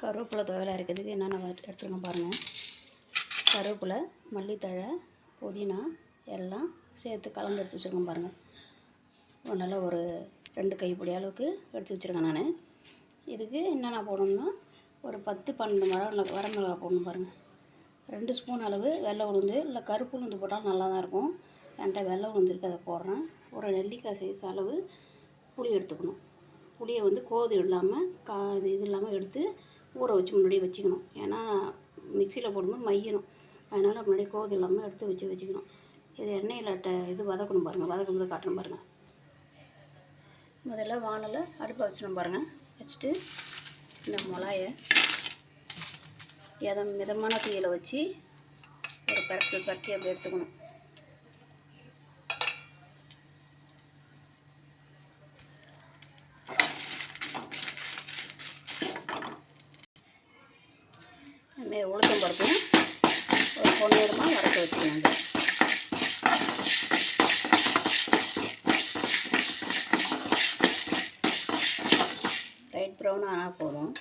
கருவேப்பிலை துவையல் அரைக்கிறதுக்கு என்னென்ன எடுத்துருங்க பாருங்கள். கருவேப்பிலை, மல்லித்தழை, புதினா எல்லாம் சேர்த்து கலந்து எடுத்து வச்சுருக்கேன் பாருங்கள். நல்லா ஒரு 2 கைப்பிடி அளவுக்கு எடுத்து வச்சுருக்கேன் நான். இதுக்கு என்னென்ன போடணும்னா ஒரு 10-12 வரமிளகா போடணும் பாருங்கள். 2 ஸ்பூன் அளவு வெள்ளை உளுந்து, இல்லை கருப்பு உளுந்து போட்டாலும் நல்லா தான் இருக்கும். என்கிட்ட வெள்ளை உளுந்து இருக்குது, அதை போடுறேன். ஒரு நெல்லிக்காய் சைஸ் அளவு புளி எடுத்துக்கணும். புளியை கோது இல்லாமல் இது இல்லாமல் எடுத்து ஊற வச்சு முன்னாடியே வச்சுக்கணும். ஏன்னா மிக்சியில் போடும்போது மையணும். அதனால் முன்னாடியே கோது இல்லாமல் எடுத்து வச்சுக்கணும். இது எண்ணெயில் வதக்கணும் பாருங்கள். வதக்கும்போது காட்டணும் பாருங்கள். முதல்ல வானலை அடுப்பில் வச்சிடணும் பாருங்கள். வச்சுட்டு இந்த மிளகாயை மிதமான தீயில் வச்சு ஒரு பரட்டி அப்படி எடுத்துக்கணும். அதுமாரி உளுத்தம் பருப்பும் ஒரு பொன்னிறமாக வறுத்து வச்சுக்கணும். லைட் ப்ரௌன் ஆனால் போதும்.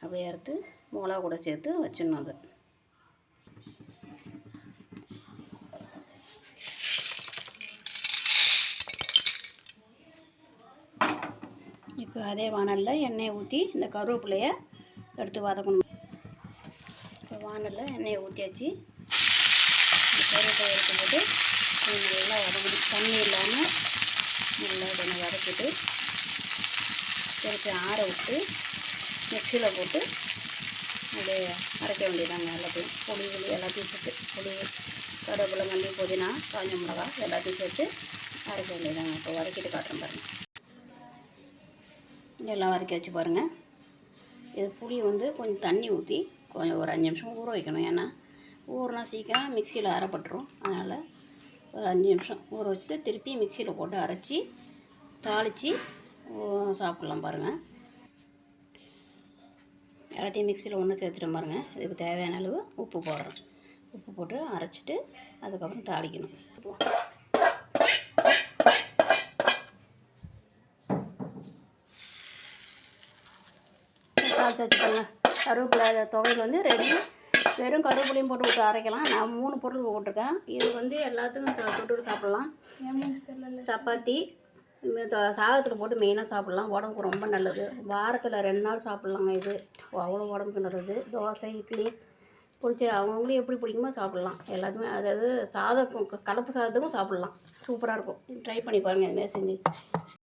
அப்படியே எடுத்து மிளகா கூட சேர்த்து வச்சிடணும். அது இப்போ அதே வானலில் எண்ணெயை ஊற்றி இந்த கருவேப்பிலையை எடுத்து வதக்கணும். இப்போ வானலில் எண்ணெயை ஊற்றியாச்சு. இந்த கருவேப்பிலை எடுத்து போட்டு நல்லா வதக்கணும். தண்ணி இல்லாமல் நல்லா கொஞ்சம் வதக்கிட்டு திருப்பி ஆற விட்டு மிக்சியில் போட்டு அப்படியே அரைக்க வேண்டியதாங்க. எல்லாத்தையும் புளி எல்லாத்தையும் சேர்த்து புளி, கருவேப்பிலை, மல்லி, புதினா, காஞ்ச மிளகா எல்லாத்தையும் சேர்த்து அரைக்க வேண்டியதாங்க. இப்போ வதக்கிட்டு காட்டுறேன் பாருங்கள். எல்லாம் வதக்கி வச்சு பாருங்கள். இது புளி கொஞ்சம் தண்ணி ஊற்றி கொஞ்சம் ஒரு 5 நிமிஷம் ஊற வைக்கணும். ஏன்னா ஊறினா சீக்கிரம் மிக்சியில் அரைப்பட்டுரும். அதனால் ஒரு 5 நிமிஷம் ஊற வச்சுட்டு திருப்பி மிக்சியில் போட்டு அரைச்சி தாளித்து சாப்பிட்லாம் பாருங்கள். எல்லாத்தையும் மிக்சியில் ஒன்று சேர்த்துட்டு பாருங்கள். இதுக்கு தேவையான அளவு உப்பு போடுறோம். உப்பு போட்டு அரைச்சிட்டு அதுக்கப்புறம் தாளிக்கணும். தாளிச்சு வச்சுக்கோங்க. கருவேப்பிலை துவையல் ரெடி. வெறும் கருவேப்பிலையும் போட்டு விட்டு அரைக்கலாம். நான் 3 பொருள் போட்டிருக்கேன். இது எல்லாத்துக்கும் தொட்டு சாப்பிட்லாம். சப்பாத்தி சாதத்தில் போட்டு மெயினாக சாப்பிட்லாம். உடம்புக்கு ரொம்ப நல்லது. வாரத்தில் 2 நாள் சாப்பிட்லாங்க. இது அவ்வளோ உடம்புக்கு நல்லது. தோசை, இட்லி பிடிச்சி அவங்கவுங்களும் எப்படி பிடிக்குமோ சாப்பிட்லாம். எல்லாத்துக்குமே அதாவது கலப்பு சாதத்துக்கும் சாப்பிட்லாம். சூப்பராக இருக்கும். ட்ரை பண்ணி பாருங்கள் இதுமாதிரி செஞ்சு.